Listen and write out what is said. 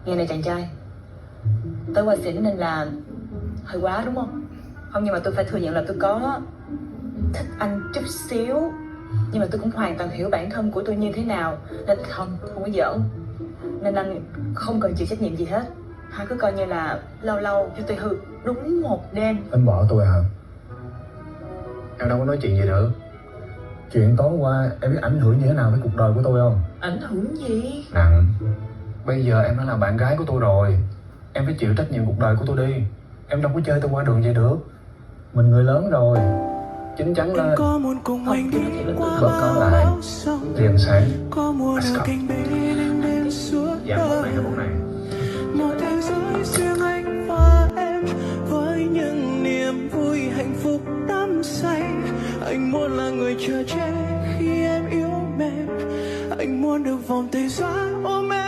Nghe này chàng trai, tới qua xỉn nên là hơi quá đúng không? Không, nhưng mà tôi phải thừa nhận là tôi có thích anh chút xíu. Nhưng mà tôi cũng hoàn toàn hiểu bản thân của tôi như thế nào. Nên không có giỡn. Nên anh không cần chịu trách nhiệm gì hết. Hai cứ coi như là lâu lâu cho tôi hư đúng một đêm. Anh bỏ tôi hả? Em đâu có nói chuyện gì nữa. Chuyện tối qua em biết ảnh hưởng như thế nào với cuộc đời của tôi không? Ảnh hưởng gì? Nặng. Bây giờ em đã là bạn gái của tôi rồi. Em phải chịu trách nhiệm cuộc đời của tôi đi. Em đâu có chơi tôi qua đường vậy được. Mình người lớn rồi, chín chắn lên. Không, tôi nói thiệt là tôi Bớt có lại. Liền sáng. Let's go. Giảm bút này, cái bút này. Một thế giới riêng anh và em với những niềm vui hạnh phúc đắm say. Anh muốn là người chờ che khi em yếu mềm. Anh muốn được vòng tay giá ôm em.